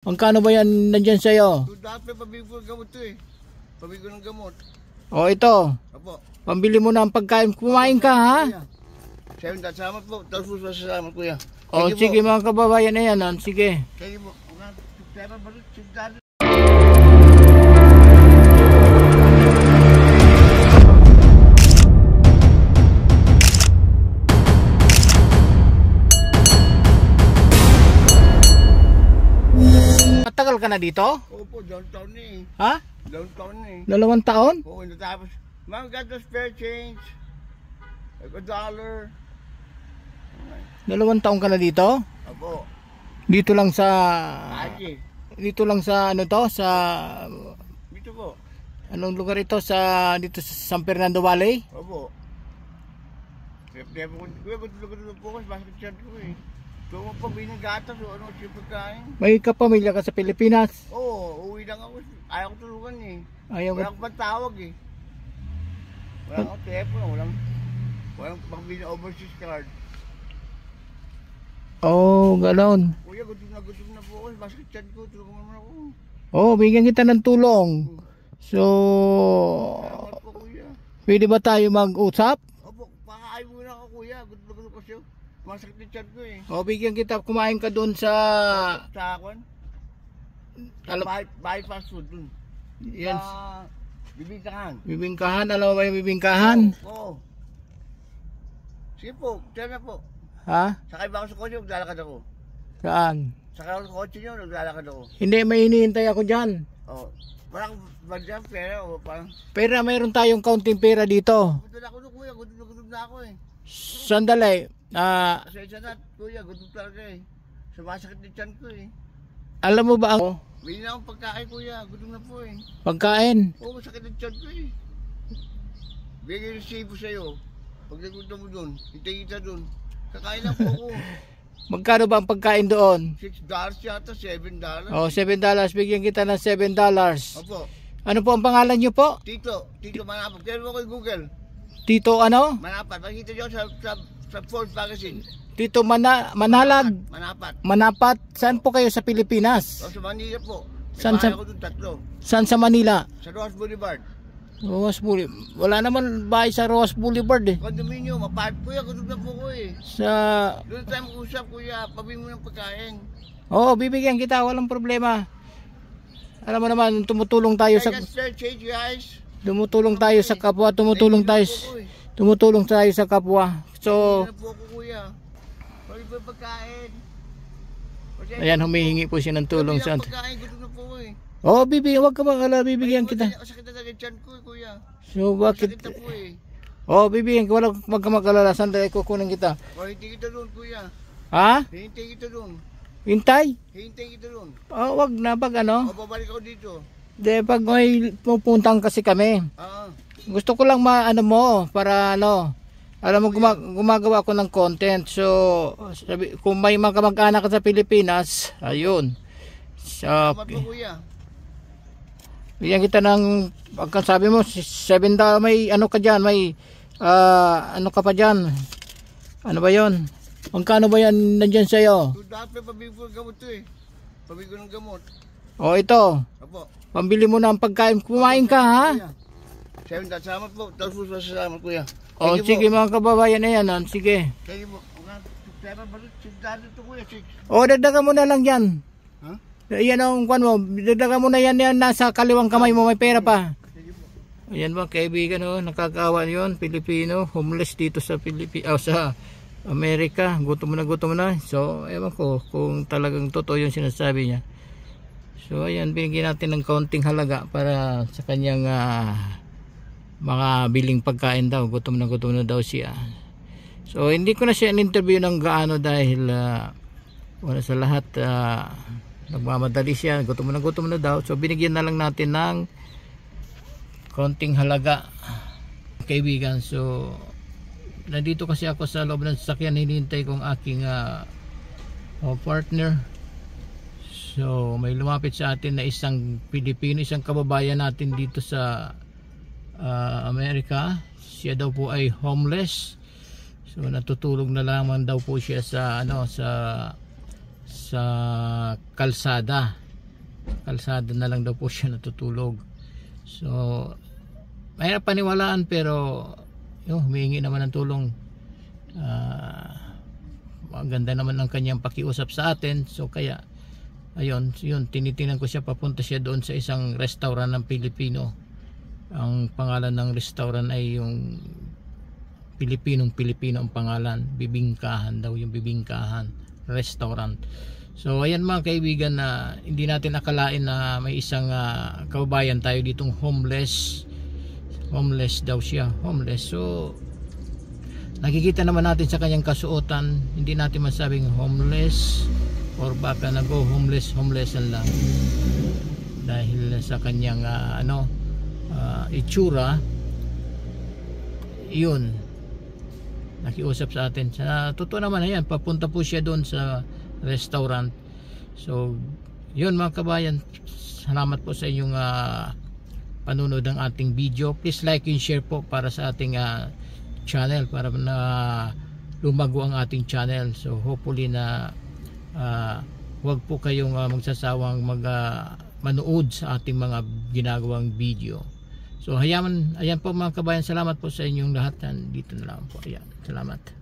Magkano ba yan nandyan sa'yo? Dapat pabigo ng gamot to eh. Pabigo ng gamot. O ito. Opo. Pambili mo na ang pagkain. Kumain ka ha? Sabi na, salamat po. Tapos po salamat kuya. O sige mga kababayan na yan. Sige. Kaya po. Salamat ba rin? Sigdado. Matagal ka na dito? Opo, downtown eh. Ha? Downtown eh. 2 taon? Oo, natapos. Ma'am, got the spare change. Like $1. 2 taon ka na dito? Opo. Dito lang sa... Aji. Dito lang sa ano to? Sa... Dito po. Anong lugar ito? Sa... Dito sa San Fernando Valley? Opo. Kaya po, kuya, gusto po kasi basket chat ko eh. So, pag binagatas o ano, siya pagkain. May kapamilya ka sa Pilipinas? Oo, uwi lang ako. Ayaw ko tulungan eh. Ayaw Wala akong pantawag eh. Wala akong telepono, walang pang-bili overseas card. Oh, gano'n. Kuya, gutom na po ako. Basket chat ko, tulungan mo naman ako. Oh, bigyan kita ng tulong. So, Salamat po kuya. pwede ba tayo mag-usap? Opo, pakain mo na ako kuya. Gutom ko siya. Masakit na chat ko eh. Oh, bigyan kita, kumain ka doon sa... Sa akon? Buy fast food dun. Yan. Sa bibingkahan. Bibingkahan, alam mo ba yung bibingkahan? Oo. Sige po, tiyan na po. Ha? Sakay ba ako sa kotse, maglalakad ako. Saan? Sakay ako sa kotse nyo, naglalakad ako. Hindi, may hinihintay ako dyan. Oo. Parang ba dyan, pera o parang... Pera, mayroon tayong kaunting pera dito. Gutom ako na kuya, gutom na ako eh. Sandali. Pasensya na kuya, gutom talaga eh. Sumasakit na tiyan ko eh. Alam mo ba ang Bili na akong pagkain kuya, gutom na po eh. pagkain? Oo, masakit na tiyan ko eh. Bigay resibo sa'yo. Pag nagunta mo dun, hintay kita dun. Kakain lang po ako. Magkano ba ang pagkain doon? $6 yata, $7. Oh, $7. Bigyan kita ng $7. Opo. Ano po ang pangalan niyo po? Tito Manapat. Kaya mo ko yung Google. Tito ano? Manapat. Makikita nyo sa Forbes magazine. Tito Manalag. Manapat. Saan po kayo sa Pilipinas? O sa Manila po. Saan sa- Ako dun tatlo. Saan sa Manila? Sa Ross Boulevard. Roas Boulevard. Wala naman bahay sa Roas Boulevard eh. Condominium. Mapahit kuya. Gutom na po ko eh. Sa... Doon tayo mag-usap kuya. Pabili mo ng pagkain. Oo, bibigyan kita. Walang problema. Alam mo naman, tumutulong tayo I sa... got spare change guys. Tumutulong tayo sa kapwa. Tumutulong tayo sa kapwa. So... Gutom na po ako kuya. Pabili mo ng pagkain. Ayan, humihingi po siya ng tulong sa... Pagkain. Gutom na po ko eh. Oo, wag ka mag-alala, bibigyan kita. Sakit na talaga tiyan ko kuya. So, bakit... Sakit na po eh. Oo, bibigyan ka. Wag ka mag-alala. Sandali, kukunin kita. O, hintay kita doon kuya. Ha? Hintay kita doon. Hintay? Hintay kita doon. Oo, wag na. Pag ano? O, babalik ako dito. De, pag may pupuntang kasi kami. Gusto ko lang maano mo, para ano... Alam mo, gumagawa ako ng content. So, kung may mga kamag-anak ka sa Pilipinas, ayun. Salamat po kuya. Bigyan kita ng, pagkasabi mo, $7, may ano ka dyan, may, ano ka pa dyan, ano ba yon? Magkano ba yan nandyan sa'yo? Dapat pabigo ng gamot to eh. Pabigo ng gamot. O ito, Opo. pambili mo na ang pagkain, kumain ka ha? Salamat po. Tapos po salamat kuya. O sige mga kababayan na yan, sige. Kaya po. Salamat ba rin? $6 to kuya. O dagdagan mo na lang yan. Ha? Yan ang kwan mo, dagdagan mo na yan, nasa kaliwang kamay mo, may pera pa. Ayan ba, kaibigan, nakakaawa yun, Pilipino, homeless dito sa sa Amerika, gutom na. So, ewan ko kung talagang totoo yung sinasabi niya. So, ayan, binigyan natin ng kaunting halaga para sa kanyang mga biling pagkain daw, gutom na daw siya. So, hindi ko na siya in-interview ng gaano dahil wala sa lahat, nagmamadali siya, gutom na daw. So binigyan na lang natin ng konting halaga, kaibigan. So nandito kasi ako sa loob ng sasakyan, hinihintay kong aking partner. So may lumapit sa atin na isang Pilipino, isang kababayan natin dito sa Amerika. Siya daw po ay homeless. So natutulog na lamang daw po siya sa sa kalsada. kalsada na lang daw po siya natutulog. So mahirap paniwalaan, pero humihingi naman ng tulong. Maganda naman ang kanyang pakiusap sa atin. So kaya ayun, tinitingnan ko siya, papunta siya doon sa isang restaurant ng Pilipino. Ang pangalan ng restaurant ay yung Pilipino ang pangalan. Bibingkahan daw, yung Bibingkahan restaurant. So ayan mga kaibigan, na hindi natin akalain na may isang kababayan tayo ditong homeless daw siya, homeless. So nakikita naman natin sa kanyang kasuotan, hindi natin masabing homeless or baka homeless lang, dahil sa kanyang itsura. Yun, nakiusap sa atin. Sa totoo naman, ayan, papunta po siya doon sa restaurant. So yun mga kabayan, salamat po sa inyong panunod ng ating video. Please like and share po para sa ating channel, para na lumago ang ating channel. So hopefully na wag po kayong magsasawang manood sa ating mga ginagawang video. So ayan po mga kabayan, salamat po sa inyong lahat. Dito na lang po. Ayan, salamat.